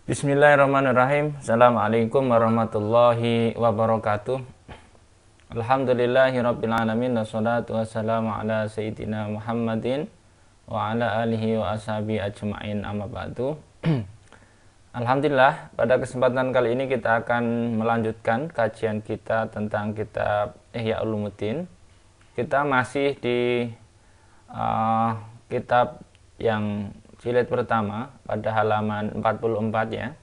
Bismillahirrahmanirrahim. Assalamualaikum warahmatullahi wabarakatuh. Alhamdulillahirabbil alamin wassalatu wassalamu ala sayyidina Muhammadin wa ala alihi wa ashabi ajmain, amma ba'du. Alhamdulillah, pada kesempatan kali ini kita akan melanjutkan kajian kita tentang kitab Ihya Ulumuddin. Kita masih di kitab yang jilid pertama pada halaman 44 ya,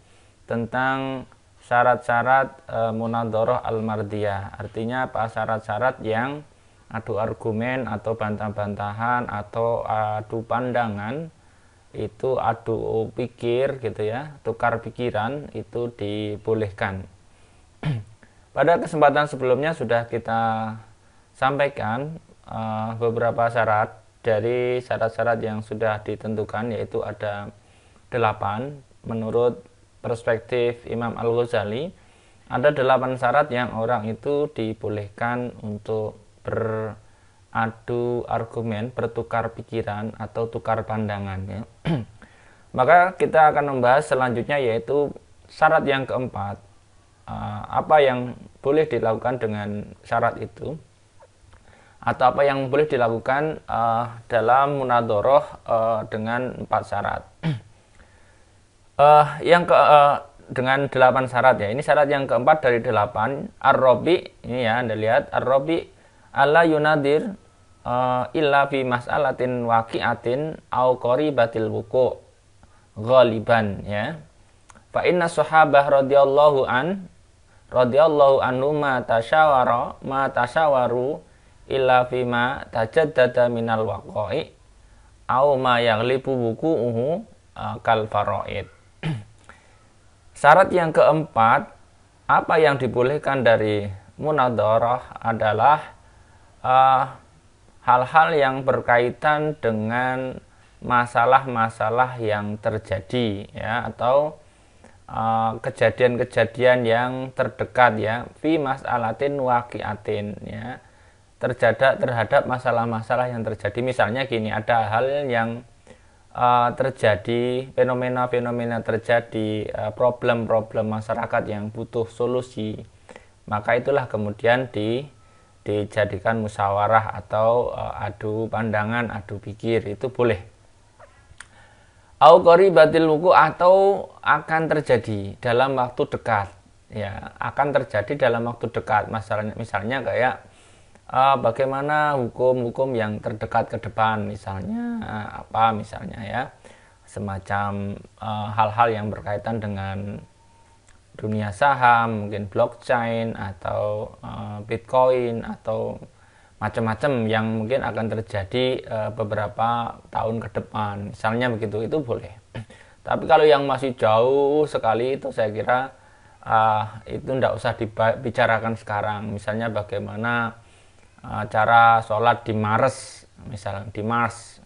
tentang syarat-syarat munadharah al-mardiyah. Artinya apa? Syarat-syarat yang adu argumen atau bantah-bantahan atau adu pandangan, itu adu pikir gitu ya, tukar pikiran itu dibolehkan. Pada kesempatan sebelumnya sudah kita sampaikan beberapa syarat dari syarat-syarat yang sudah ditentukan, yaitu ada 8 menurut perspektif Imam Al-Ghazali. Ada 8 syarat yang orang itu dibolehkan untuk beradu argumen, bertukar pikiran atau tukar pandangan ya. Maka kita akan membahas selanjutnya, yaitu syarat yang keempat. Apa yang boleh dilakukan dengan syarat itu, atau apa yang boleh dilakukan dalam munadharah dengan 4 syarat. Dengan 8 syarat ya. Ini syarat yang keempat dari 8. Ar-Rabi, ini ya, Anda lihat, Ar-Rabi alla yunadir illa fi mas'alatin waqi'atin au qaribatil wuqu' ghaliban ya. Fa inna sahabah radhiyallahu anhu ma tasyawaru illa fima tajaddada minal waqa'i au ma yaghlibu wuqu'uhu kal faraid. Syarat yang keempat, apa yang dibolehkan dari munadharah adalah hal-hal yang berkaitan dengan masalah-masalah yang terjadi ya, atau kejadian-kejadian yang terdekat ya, fi mas'alatin waqi'atin ya, terhadap masalah-masalah yang terjadi. Misalnya gini, ada hal yang terjadi, fenomena-fenomena terjadi, problem-problem masyarakat yang butuh solusi, maka itulah kemudian dijadikan musyawarah atau adu pandangan, adu pikir, itu boleh. Au qaribatil wuqu', atau akan terjadi dalam waktu dekat ya, akan terjadi dalam waktu dekat. Misalnya kayak bagaimana hukum-hukum yang terdekat ke depan, misalnya misalnya ya, semacam hal-hal yang berkaitan dengan dunia saham, mungkin blockchain atau bitcoin atau macam-macam yang mungkin akan terjadi beberapa tahun ke depan, misalnya begitu, itu boleh. Tapi kalau yang masih jauh sekali, itu saya kira itu tidak usah dibicarakan sekarang. Misalnya bagaimana cara sholat di Mars, misalnya di Mars,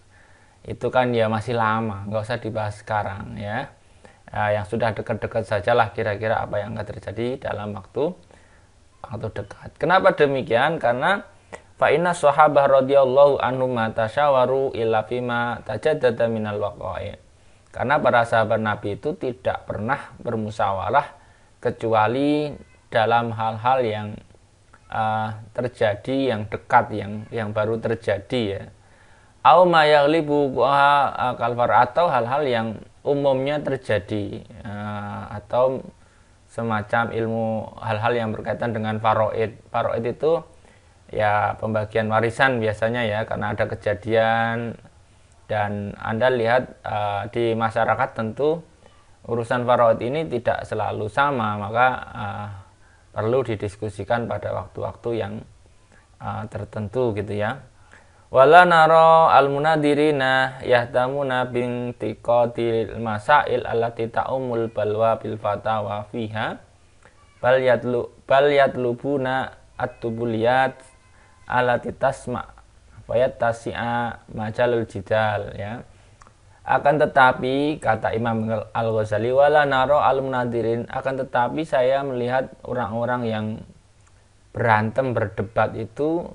itu kan ya masih lama, nggak usah dibahas sekarang ya. Yang sudah dekat-dekat sajalah, kira-kira apa yang akan terjadi dalam waktu dekat. Kenapa demikian? Karena fa inna sahabah radhiyallahu anhum tasyawaru illa fima tajaddada minal waqa'i. Karena para sahabat Nabi itu tidak pernah bermusyawarah kecuali dalam hal-hal yang terjadi, yang dekat, yang baru terjadi ya. Au ma yaghlibu kalfar, atau hal-hal yang umumnya terjadi, atau semacam ilmu hal-hal yang berkaitan dengan faraid. Faraid itu ya pembagian warisan biasanya ya, karena ada kejadian, dan Anda lihat di masyarakat tentu urusan faraid ini tidak selalu sama, maka perlu didiskusikan pada waktu-waktu yang tertentu gitu ya. Wala nara al-munadirina yahtamuna bintiqadil masail allati ta'umul balwa bil fatawa fiha bal yatlubuna at-tubuliyat allati tasma fayat tasi'a majalul jidal ya. Akan tetapi, kata Imam Al-Ghazali, wala naro al-munadirin, akan tetapi saya melihat orang-orang yang berantem, berdebat itu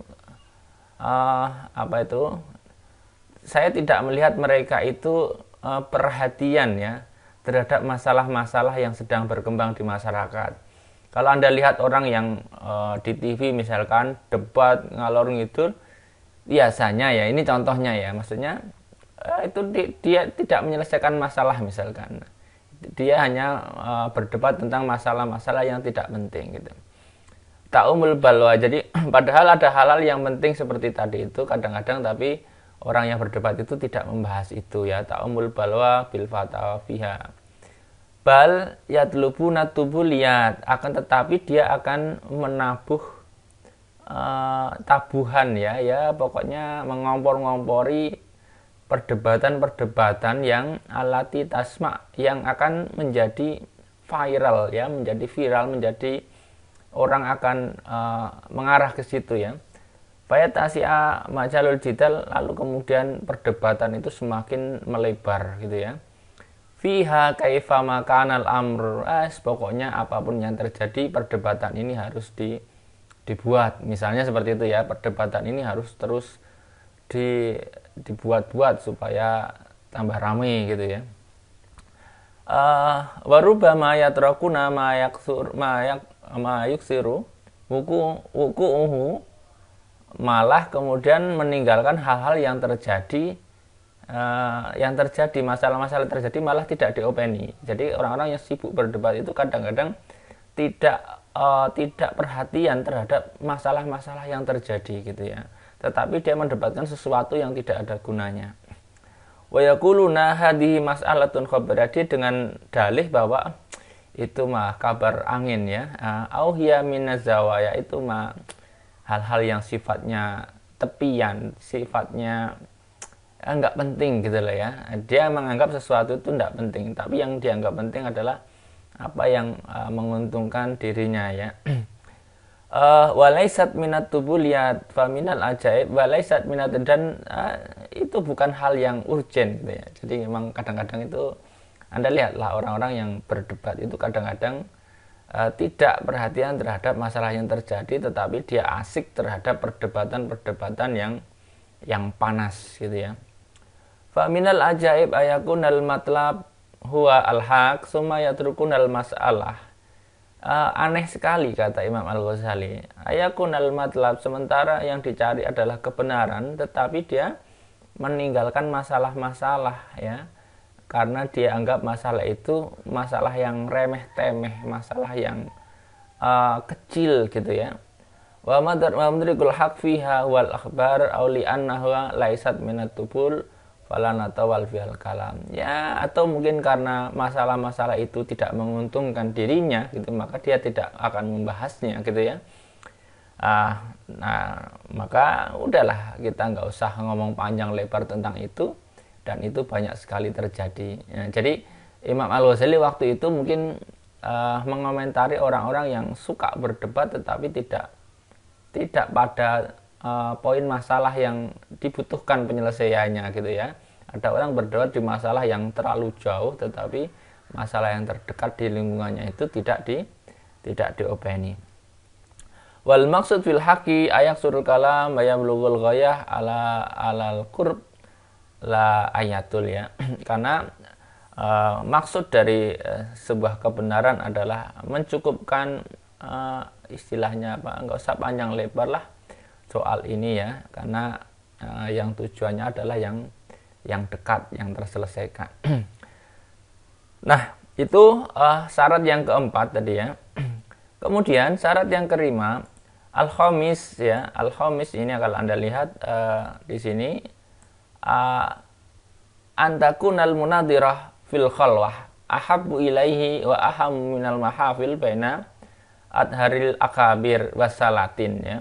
saya tidak melihat mereka itu perhatian ya terhadap masalah-masalah yang sedang berkembang di masyarakat. Kalau Anda lihat orang yang di TV misalkan debat ngalor ngidul, biasanya ya, ini contohnya ya, maksudnya itu dia tidak menyelesaikan masalah misalkan. Dia hanya berdebat tentang masalah-masalah yang tidak penting gitu. Ta'umul balwa. Jadi padahal ada hal-hal yang penting seperti tadi itu kadang-kadang, tapi orang yang berdebat itu tidak membahas itu ya. Ta'umul balwa bil fatawa fiha. Bal yatlubuna tubuliyat, akan tetapi dia akan menabuh tabuhan ya pokoknya mengompor-ngompori perdebatan-perdebatan yang alati tasma, yang akan menjadi viral ya, menjadi orang akan mengarah ke situ ya. Fayatasi'a majalul jidal, lalu kemudian perdebatan itu semakin melebar gitu ya. Fiha kaifa makanal amr, pokoknya apapun yang terjadi perdebatan ini harus dibuat. Misalnya seperti itu ya, perdebatan ini harus terus dibuat-buat supaya tambah ramai gitu ya. Warubama yatrakuna ma yuksiru wuku'uhu, malah kemudian meninggalkan hal-hal yang terjadi masalah-masalah terjadi malah tidak diopeni. Jadi orang-orang yang sibuk berdebat itu kadang-kadang tidak perhatian terhadap masalah-masalah yang terjadi gitu ya, tetapi dia mendebatkan sesuatu yang tidak ada gunanya. Wa yaquluna hadhihi mas'alatun khabariyah, dengan dalih bahwa itu mah kabar angin ya, au hiya minazawaya, itu mah hal-hal yang sifatnya tepian, sifatnya enggak penting gitu loh ya. Dia menganggap sesuatu itu enggak penting, tapi yang dianggap penting adalah apa yang menguntungkan dirinya ya. Walaisat minat tubuliyat faminal ajaib, walaisat minat, dan itu bukan hal yang urgent gitu ya. Jadi memang kadang-kadang itu Anda lihatlah orang-orang yang berdebat itu kadang-kadang tidak perhatian terhadap masalah yang terjadi, tetapi dia asik terhadap perdebatan-perdebatan yang panas gitu ya. Faminal ajaib ayakunal matlab huwa al-haq summa yatrukunal mas'alah. Aneh sekali kata Imam Al-Ghazali, ayakunal matlab, sementara yang dicari adalah kebenaran, tetapi dia meninggalkan masalah-masalah ya, karena dia anggap masalah itu masalah yang remeh-temeh, masalah yang kecil gitu ya. Wa madrikul haq fiha wal akhbar aw li annahu laisat minat tubul falanatawal fil kalam ya, atau mungkin karena masalah-masalah itu tidak menguntungkan dirinya gitu, maka dia tidak akan membahasnya gitu ya. Nah maka udahlah, kita nggak usah ngomong panjang lebar tentang itu, dan itu banyak sekali terjadi ya. Jadi Imam Al-Ghazali waktu itu mungkin mengomentari orang-orang yang suka berdebat tetapi tidak pada poin masalah yang dibutuhkan penyelesaiannya gitu ya. Ada orang berdebat di masalah yang terlalu jauh, tetapi masalah yang terdekat di lingkungannya itu tidak diopeni. Wal maksud fil haqi ayak surul kalam bayamlugul ghayah alal qurb la ayatul ya. Karena maksud dari sebuah kebenaran adalah mencukupkan, istilahnya apa, nggak usah panjang lebar lah soal ini ya, karena yang tujuannya adalah yang dekat, yang terselesaikan. Nah itu syarat yang keempat tadi ya. Kemudian syarat yang kelima, al-khamis ya. Al-khamis ini kalau Anda lihat di sini, antakunal munadirah fil khalwah ahabbu ilaihi wa aham minal mahafil baina adharil akabir wasalatin ya.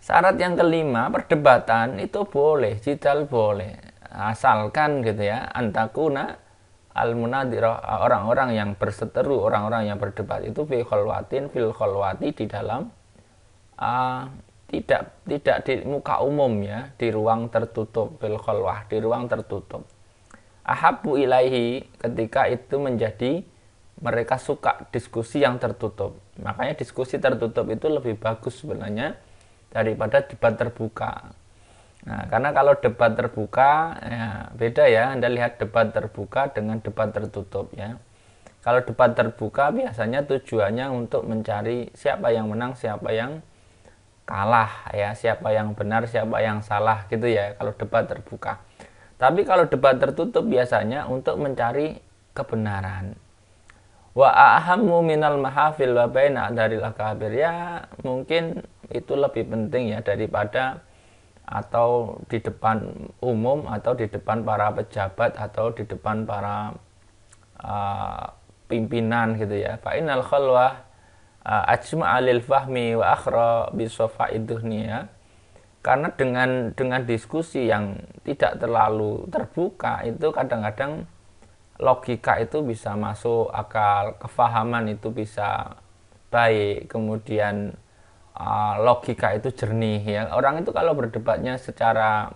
Syarat yang kelima, perdebatan itu boleh, jidal boleh, asalkan gitu ya, antakuna al-munadirah, orang-orang yang berseteru, orang-orang yang berdebat itu fil khalwati, di dalam tidak di muka umum ya, di ruang tertutup, fil khalwah, di ruang tertutup. Ahabbu ilaihi, ketika itu menjadi mereka suka diskusi yang tertutup. Makanya diskusi tertutup itu lebih bagus sebenarnya daripada debat terbuka. Nah, karena kalau debat terbuka ya beda ya. Anda lihat debat terbuka dengan debat tertutup ya. Kalau debat terbuka biasanya tujuannya untuk mencari siapa yang menang, siapa yang kalah ya, siapa yang benar, siapa yang salah gitu ya kalau debat terbuka. Tapi kalau debat tertutup biasanya untuk mencari kebenaran. Wa ahammu minal mahafil wa baina dari akabir, ya mungkin itu lebih penting ya daripada atau di depan umum atau di depan para pejabat atau di depan para uh, pimpinan gitu ya. Fa innal khalwah ajma alil fahmi wa akhra bisofaid dunia. Karena dengan diskusi yang tidak terlalu terbuka itu kadang-kadang logika itu bisa masuk akal, kefahaman itu bisa baik, kemudian logika itu jernih ya. Orang itu kalau berdebatnya secara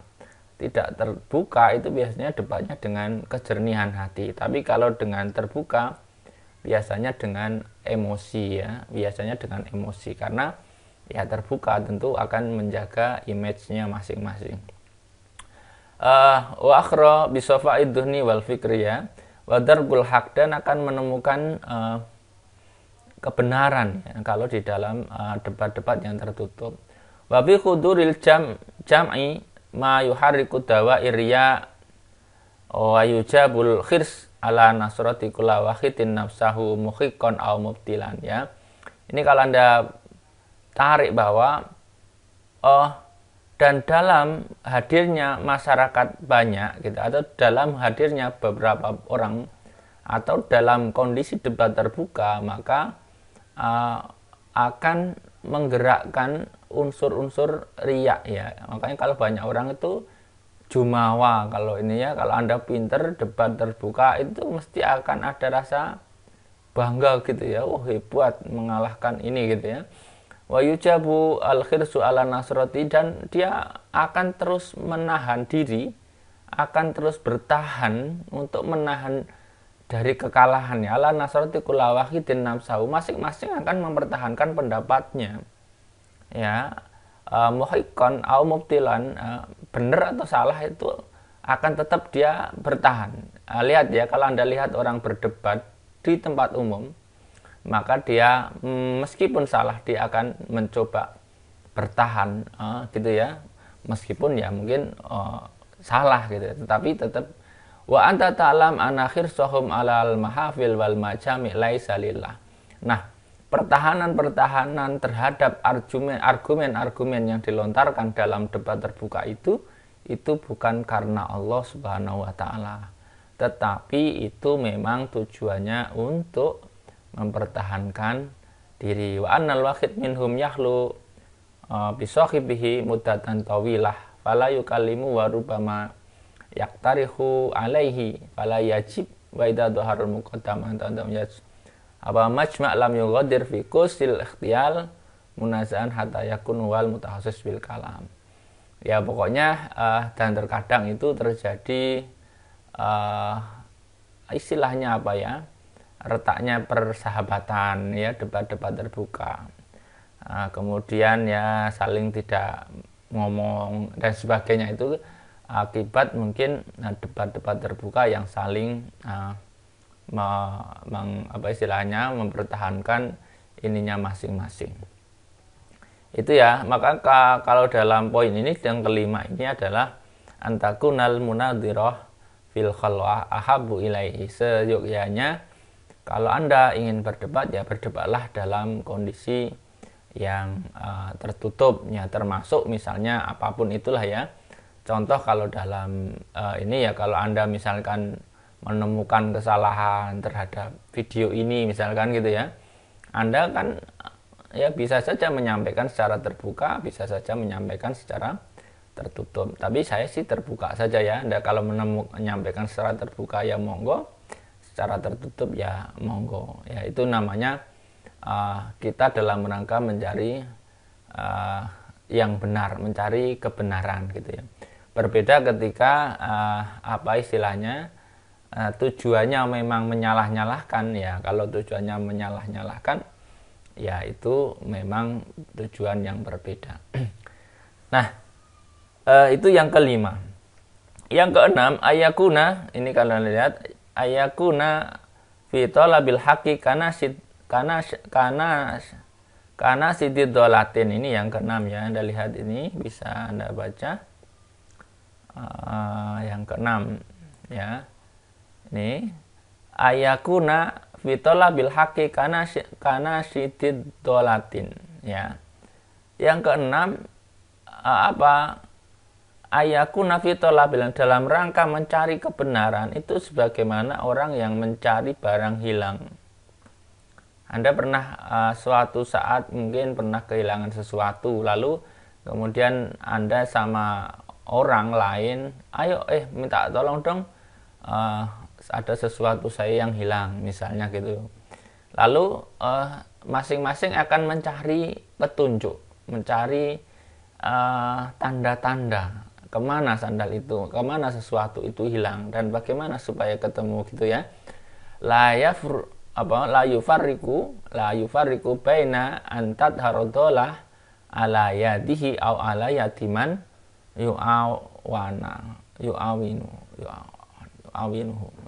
tidak terbuka itu biasanya debatnya dengan kejernihan hati. Tapi kalau dengan terbuka biasanya dengan emosi ya, biasanya dengan emosi karena ya terbuka tentu akan menjaga image-nya masing-masing. Wa akhra bisofaid duhni wal fikri ya, wa darbul haq, dan akan menemukan kebenaran ya, kalau di dalam debat-debat yang tertutup. Wa bi khuduril jam'i ma yuharriku dawair ya wa yujabul khirs ala nasrati kulla wahidin nafsahu muhiqqan aw mubtilan ya. Ini kalau Anda tarik bahwa dan dalam hadirnya masyarakat banyak gitu, atau dalam hadirnya beberapa orang atau dalam kondisi debat terbuka, maka akan menggerakkan unsur-unsur riya ya. Makanya kalau banyak orang itu jumawa, kalau ini ya, kalau Anda pinter debat terbuka itu mesti akan ada rasa bangga gitu ya, oh hebat mengalahkan ini gitu ya. Wa yujabu al-khirsu ala nasrati, dan dia akan terus menahan diri, akan terus bertahan untuk menahan dari kekalahannya. Ala nasrati kulla wahidin nafsahu, masing-masing akan mempertahankan pendapatnya ya, muhiqqan au mubtilan, benar atau salah itu akan tetap dia bertahan. Lihat ya, kalau Anda lihat orang berdebat di tempat umum, maka dia meskipun salah dia akan mencoba bertahan gitu ya, meskipun ya mungkin salah gitu, tetapi tetap wa anta ta'lam anakhir sohum alal mahafil wal majami laisa lillah. Nah, pertahanan terhadap argumen yang dilontarkan dalam debat terbuka itu bukan karena Allah Subhanahu wa taala, tetapi itu memang tujuannya untuk mempertahankan diri. Wa annal wahid minhum yahlu bisahibihi muddatan tawilah fala yukallimu wa rubama yaktarihu alaihi fala yajib wa idza dhaharul muqaddam antam yaj apa majma' lam yughadir fi qusil ikhtiyal munazaan hatta yakun wal mutakhassis bil kalam. Ya pokoknya dan terkadang itu terjadi istilahnya apa ya, retaknya persahabatan ya, debat-debat terbuka, kemudian ya saling tidak ngomong dan sebagainya, itu akibat mungkin debat-debat terbuka yang saling istilahnya mempertahankan ininya masing-masing. Itu ya, maka kalau dalam poin ini yang kelima ini adalah antakunal munadhirah fil khalwah ahabu ilaihi, seyogyanya kalau Anda ingin berdebat ya berdebatlah dalam kondisi yang tertutup ya, termasuk misalnya apapun itulah ya. Contoh kalau dalam ini ya, kalau Anda misalkan menemukan kesalahan terhadap video ini misalkan gitu ya, Anda kan ya bisa saja menyampaikan secara terbuka, bisa saja menyampaikan secara tertutup. Tapi saya sih terbuka saja ya. Anda kalau menyampaikan secara terbuka ya monggo, secara tertutup ya monggo ya. Itu namanya kita dalam rangka mencari yang benar, mencari kebenaran gitu ya. Berbeda ketika apa istilahnya tujuannya memang menyalah-nyalahkan ya. Kalau tujuannya menyalah-nyalahkan ya itu memang tujuan yang berbeda. Nah, Itu yang kelima. Yang keenam, ayakuna, ini kalian lihat, ayakuna fi talabil haqqi karena sidid dolatin. Ini yang keenam ya. Anda lihat ini, bisa Anda baca. Yang keenam ya. Ini ayakuna fi talabil haqqi karena sidid dolatin ya. Yang keenam apa? Ayakuna fi talabil, dalam rangka mencari kebenaran itu sebagaimana orang yang mencari barang hilang. Anda pernah suatu saat mungkin pernah kehilangan sesuatu, lalu kemudian Anda sama orang lain, ayo minta tolong dong, ada sesuatu saya yang hilang misalnya gitu. Lalu masing-masing akan mencari petunjuk, mencari tanda-tanda kemana sandal itu, kemana sesuatu itu hilang, dan bagaimana supaya ketemu gitu ya. La yufarriqu baina antat harodolah ala yadihi au ala yatiman yu'awinuhu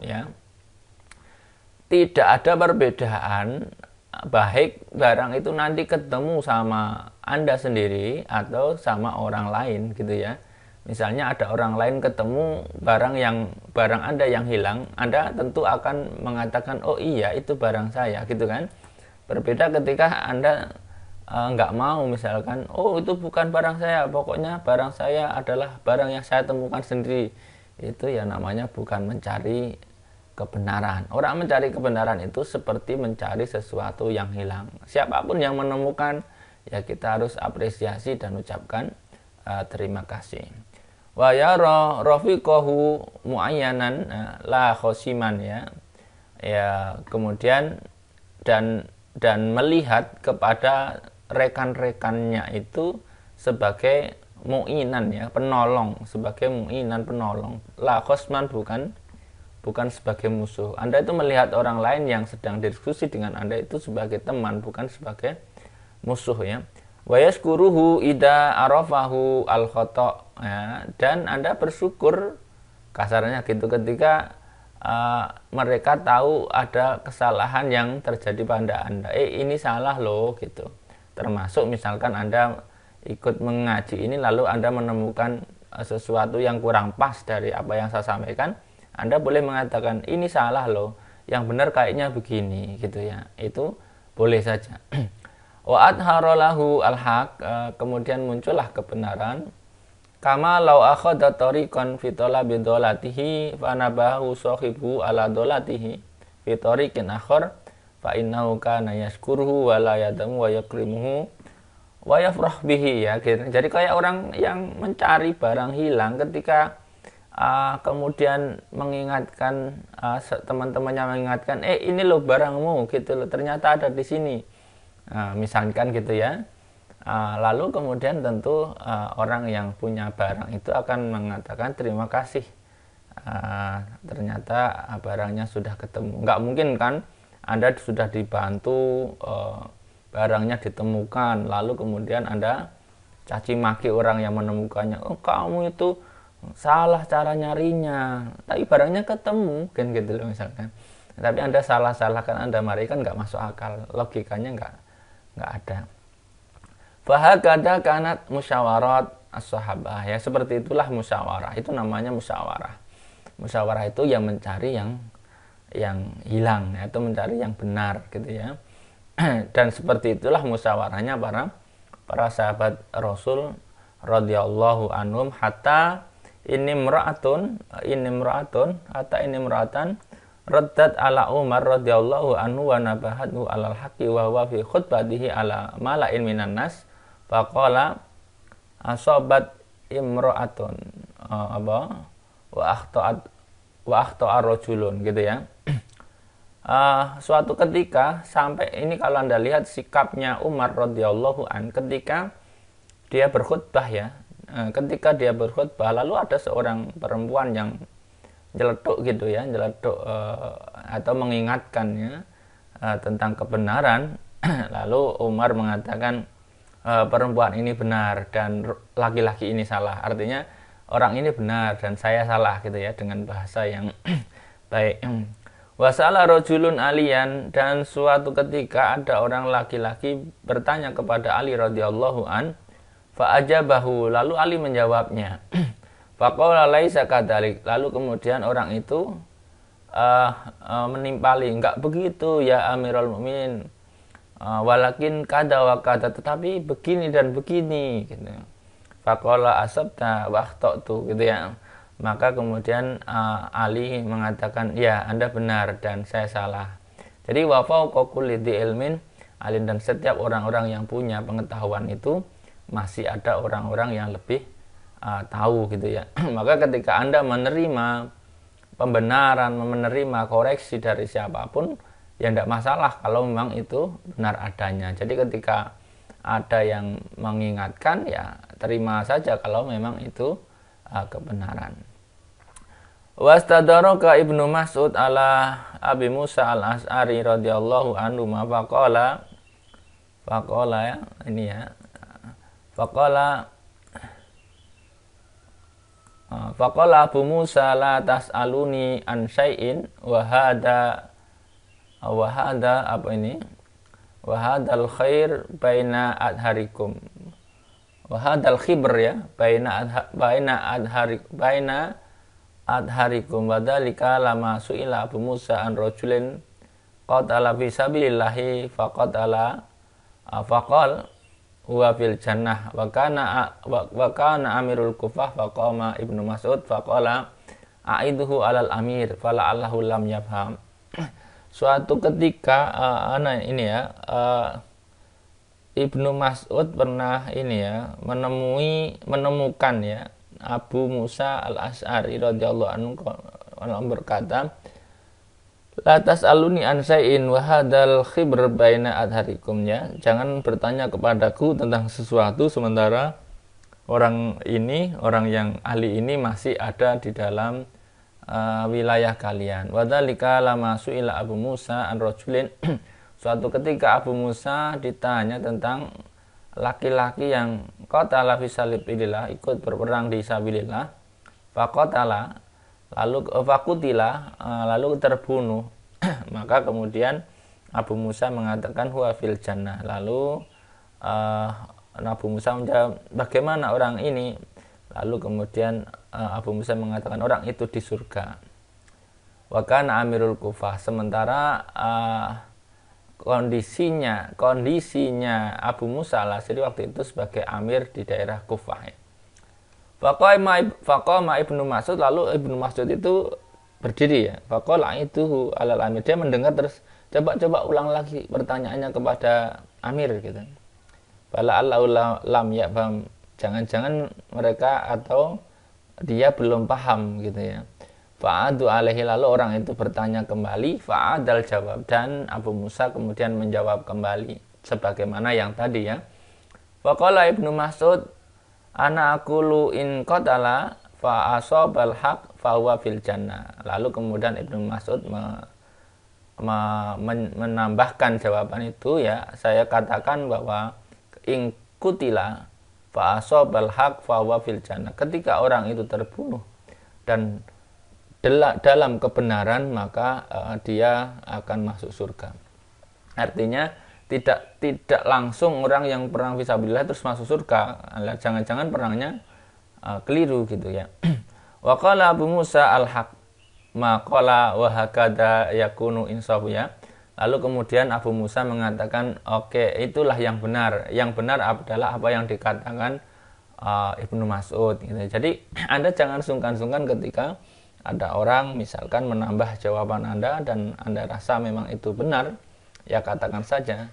ya. Tidak ada perbedaan baik barang itu nanti ketemu sama Anda sendiri atau sama orang lain gitu ya. Misalnya ada orang lain ketemu barang Anda yang hilang, Anda tentu akan mengatakan, oh iya itu barang saya gitu kan. Berbeda ketika Anda nggak mau misalkan, oh itu bukan barang saya, pokoknya barang saya adalah barang yang saya temukan sendiri. Itu ya namanya bukan mencari kebenaran. Orang mencari kebenaran itu seperti mencari sesuatu yang hilang. Siapapun yang menemukan, ya kita harus apresiasi dan ucapkan terima kasih. Wa yara rafiqahu muayyanan la khosiman ya. Ya, kemudian dan melihat kepada rekan-rekannya itu sebagai mu'inan ya, penolong, sebagai mu'inan penolong. La khosman bukan sebagai musuh. Anda itu melihat orang lain yang sedang diskusi dengan Anda itu sebagai teman, bukan sebagai musuh ya. Wa yaskuruhu ida arafahu al khata ya, dan Anda bersyukur kasarnya gitu ketika mereka tahu ada kesalahan yang terjadi pada Anda. Ini salah loh gitu. Termasuk misalkan Anda ikut mengaji ini lalu Anda menemukan sesuatu yang kurang pas dari apa yang saya sampaikan, Anda boleh mengatakan ini salah loh, yang benar kayaknya begini gitu ya. Itu boleh saja. Wa adharalahu al-haq, kemudian muncullah kebenaran. Kama law akhadha tariqan fi talabi dolatihi fa nabahu sahibu ala dolatihi fi tariqin akhar fa innahu kana yashkuruhu wa la yadamu wa yakrimuhu wa yafrah bihi ya. Jadi kayak orang yang mencari barang hilang ketika kemudian mengingatkan teman-temannya mengingatkan, ini loh barangmu gitu loh, ternyata ada di sini. Misalkan gitu ya, lalu kemudian tentu orang yang punya barang itu akan mengatakan terima kasih, ternyata barangnya sudah ketemu. Nggak mungkin kan Anda sudah dibantu, barangnya ditemukan, lalu kemudian Anda caci maki orang yang menemukannya, oh kamu itu salah cara nyarinya, tapi barangnya ketemu kan gitu loh misalkan. Tapi Anda salah-salahkan, Anda marikan, nggak masuk akal, logikanya nggak ada. Fahakada kanat musyawarat as-sahabah ya, seperti itulah musyawarah. Itu namanya musyawarah. Musyawarah itu yang mencari yang hilang ya, atau mencari yang benar gitu ya. Dan seperti itulah musyawarahnya para sahabat Rasul radhiyallahu anhum, hatta ini mera'atan raddat ala Umar radhiyallahu anhu wa nabahatu alal haqqi wa huwa fi khutbatihi ala mala'in minan nas faqala asabat imra'atun wa akhta'a rajulun gitu ya. Suatu ketika, sampai ini kalau Anda lihat sikapnya Umar radhiyallahu an ketika dia berkhutbah ya. Ketika dia berkhutbah lalu ada seorang perempuan yang nyeletuk gitu ya, atau mengingatkannya tentang kebenaran. Lalu Umar mengatakan perempuan ini benar dan laki-laki ini salah. Artinya orang ini benar dan saya salah gitu ya, dengan bahasa yang baik. Wasala rojulun aliyan, dan suatu ketika ada orang laki-laki bertanya kepada Ali radhiyallahu an, fa'ajabahu, lalu Ali menjawabnya. Faqala laisa kadzalik, lalu kemudian orang itu menimpali, enggak begitu ya Amirul Mukminin, walakin kada wa kada, tetapi begini dan begini gitu. Faqala asabta wa akhtatu gitu ya. Maka kemudian Ali mengatakan, ya Anda benar dan saya salah. Jadi wa fawqa kulli dzi ilmin alim, dan setiap orang-orang yang punya pengetahuan itu masih ada orang-orang yang lebih tahu gitu ya. Maka ketika Anda menerima pembenaran, menerima koreksi dari siapapun, ya tidak masalah kalau memang itu benar adanya. Jadi ketika ada yang mengingatkan, ya terima saja kalau memang itu kebenaran. Wastadaraka Ibnu Mas'ud ala Abi Musa al-As'ari radhiyallahu anhu faqala ya ini ya, faqala Abu Musa la tas'aluni an syai'in wa hada apa ini, wa hadal khair baina adharikum, wa hadal khibr ya, baina adharikum, wadhalika lama su'ila Abu Musa an rajulin qatala fi sabilillahi faqala faqal huwa fil jannah wa kana amirul Kufah, faqama Ibnu Mas'ud faqala a'idhu alal amir fala'allahu lam yafham. Suatu ketika ini ya, Ibnu Mas'ud pernah ini ya menemukan ya Abu Musa al-As'ari radhiyallahu anhu berkata, la tas'aluni an syai'in wa hadzal khibr baina adharikum, ya, jangan bertanya kepadaku tentang sesuatu sementara orang yang ahli ini masih ada di dalam wilayah kalian. Wa dzalika lama su'ila Abu Musa an rajulin, suatu ketika Abu Musa ditanya tentang laki-laki yang qatala fi sabilillah, ikut berperang di sabilillah, faqatala, lalu fakutila, lalu terbunuh. Maka kemudian Abu Musa mengatakan huwa fil jannah. Lalu Abu Musa menjawab, bagaimana orang ini? Lalu kemudian Abu Musa mengatakan orang itu di surga. Wa kana amirul Kufah, sementara kondisinya Abu Musa al-As'ari waktu itu sebagai amir di daerah Kufah. Faqama Ibnu Mas'ud, lalu Ibnu Mas'ud itu berdiri ya. Faqala itu alal amir, dia mendengar terus coba ulang lagi pertanyaannya kepada amir gitu. Bala Allah lam ya, jangan-jangan mereka atau dia belum paham gitu ya. Fa'adu alaihi, lalu orang itu bertanya kembali, fa'adal jawab, dan Abu Musa kemudian menjawab kembali sebagaimana yang tadi ya. Faqala Ibnu Mas'ud, ana aqulu in qatala fa asabal haq fa huwa fil jannah. Lalu kemudian Ibnu Mas'ud menambahkan jawaban itu ya, saya katakan bahwa in qutila fa asabal haq fa huwa fil jannah. Ketika orang itu terbunuh dan dalam kebenaran, maka dia akan masuk surga. Artinya tidak langsung orang yang perang fisabilillah terus masuk surga. Jangan-jangan perangnya keliru gitu ya. Wa qala Abu Musa al-haq ma qala wa hakada yakunu insafu, ya. Lalu kemudian Abu Musa mengatakan, oke, itulah yang benar. Yang benar adalah apa yang dikatakan Ibnu Mas'ud gitu. Jadi Anda jangan sungkan-sungkan ketika ada orang misalkan menambah jawaban Anda dan Anda rasa memang itu benar, ya katakan saja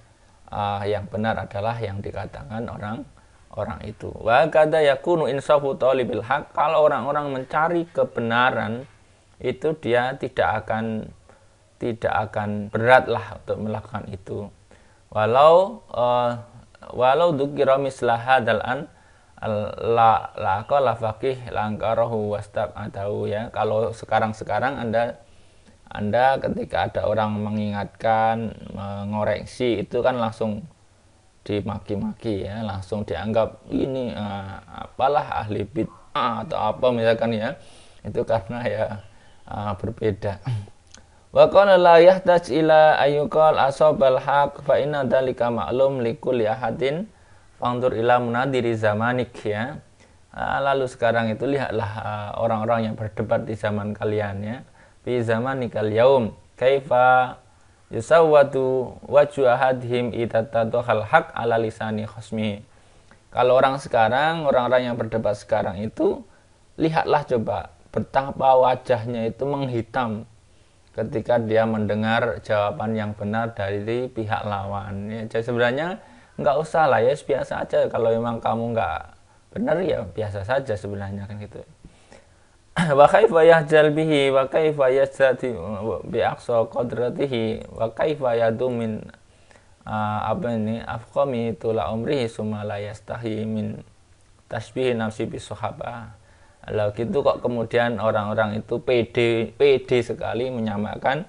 yang benar adalah yang dikatakan orang itu. Wa kada yakunu insafu talibil haq, kalau orang-orang mencari kebenaran itu dia tidak akan beratlah untuk melakukan itu. Walau dzukira misla hadzal an la qala faqih langkarahu wastab'adahu, ya. Kalau sekarang Anda ketika ada orang mengingatkan, mengoreksi, itu kan langsung dimaki-maki ya, langsung dianggap ini apalah ahli atau apa misalkan ya, itu karena ya berbeda. Wa qala la yahtaj ila ayyuqal asabal haq fa inna dzalika ma'lum likulli ahadin fanzur ila munadiri zamanik ya. Lalu sekarang itu lihatlah orang-orang yang berdebat di zaman kalian ya. Fi zamanikal yaum kaifa yusawwatu wajhu ahadihim idza tadhal haq ala lisani khasmi. Kalau orang sekarang, orang-orang yang berdebat sekarang itu, lihatlah coba betapa wajahnya itu menghitam ketika dia mendengar jawaban yang benar dari pihak lawan. Ya, jadi sebenarnya nggak usah lah ya, biasa aja. Kalau memang kamu nggak benar ya biasa saja sebenarnya kan gitu. Wa kaifa yahjal bihi wa kaifa yajzati bi aqsa qadratihi wa kaifa yadu min afqami tula umrihi summa la yastahi min tasbih nafsi bi sahabah. Lalu gitu kok kemudian orang-orang itu pede sekali menyamakan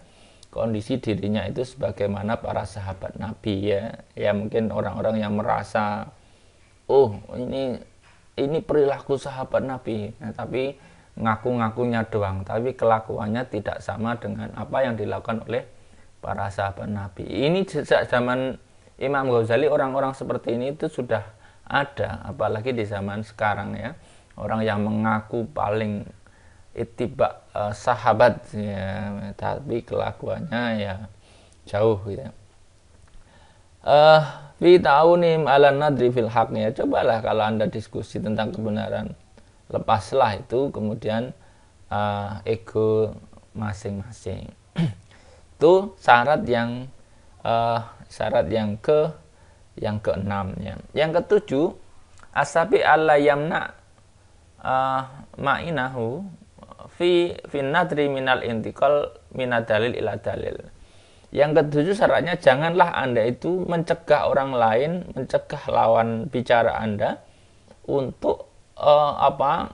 kondisi dirinya itu sebagaimana para sahabat Nabi ya. Ya mungkin orang-orang yang merasa ini perilaku sahabat Nabi, nah, tapi ngaku-ngakunya doang, tapi kelakuannya tidak sama dengan apa yang dilakukan oleh para sahabat Nabi. Ini sejak zaman Imam Ghazali orang-orang seperti ini itu sudah ada, apalagi di zaman sekarang ya. Orang yang mengaku paling ittiba sahabat ya, tapi kelakuannya ya jauh ya. Fi ta'unim ala nadri fil haq ya. Cobalah kalau Anda diskusi tentang kebenaran, lepaslah itu kemudian ego masing-masing. Itu syarat yang keenam ya. Yang ketujuh, asabi alla yamna ma'inahu fi nadri minal intiqal minad dalil ila dalil. Yang ketujuh syaratnya, janganlah Anda itu mencegah orang lain, mencegah lawan bicara Anda untuk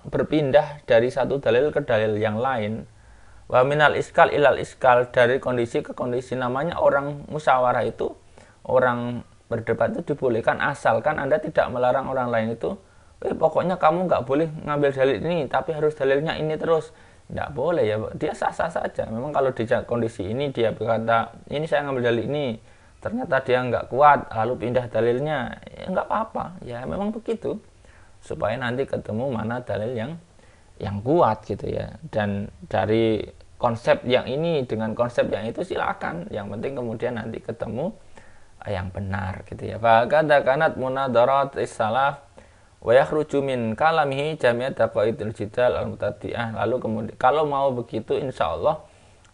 berpindah dari satu dalil ke dalil yang lain. Wa minal iskal ilal iskal, dari kondisi ke kondisi. Namanya orang musyawarah itu, orang berdebat itu dibolehkan asalkan Anda tidak melarang orang lain itu pokoknya kamu nggak boleh ngambil dalil ini, tapi harus dalilnya ini terus. Nggak boleh ya, dia sah-sah saja. Memang kalau di kondisi ini dia berkata, ini saya ngambil dalil ini, ternyata dia nggak kuat, lalu pindah dalilnya, ya nggak apa-apa. Ya memang begitu, supaya nanti ketemu mana dalil yang kuat gitu ya. Dan dari konsep yang ini dengan konsep yang itu silakan. Yang penting kemudian nanti ketemu yang benar gitu ya. Fa kadza kanat munadarat is-salaf wa yakhruju min kalamihi jami'at taqaidul jidal al-mutaddi'ah. Lalu kemudian kalau mau begitu insyaallah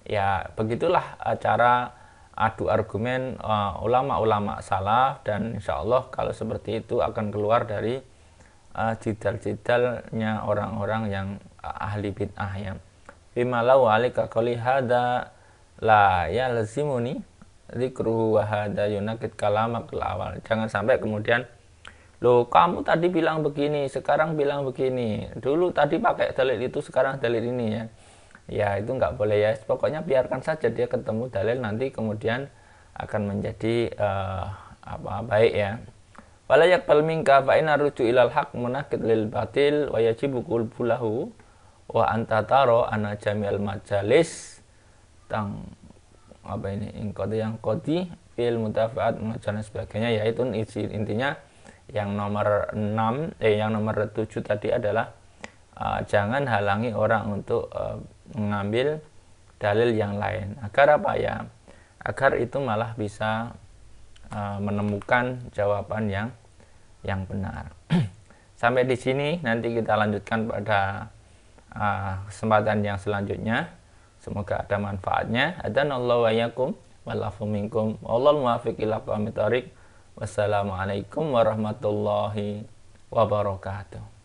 ya begitulah cara adu argumen ulama-ulama salaf, dan insyaallah kalau seperti itu akan keluar dari jidal-jidalnya orang-orang yang ahli bid'ah ya. Bima law alika qali hada la yalzimuni dzikruhu wa hada yunaqid kalamak awal. Jangan sampai kemudian, loh kamu tadi bilang begini, sekarang bilang begini, dulu tadi pakai dalil itu, sekarang dalil ini ya. Ya itu nggak boleh ya. Pokoknya biarkan saja dia ketemu dalil, nanti kemudian akan menjadi baik ya. Wala yaqbal minka fa inna ruju ilal haq munaqid lil batil wa yajibu qulbulahu wa anta taro ana jami'al majalis tang yang qadi fil mutafaat dan sebagainya, yaitu intinya yang nomor 7 tadi adalah jangan halangi orang untuk mengambil dalil yang lain. Agar apa ya? Agar itu malah bisa menemukan jawaban yang benar. Sampai di sini, nanti kita lanjutkan pada kesempatan yang selanjutnya. Semoga ada manfaatnya. Adanallahu wa iyyakum wal-afu minkum. Wallahul muwaffiq ila aqwamit thoriq. Wassalamualaikum warahmatullahi wabarakatuh.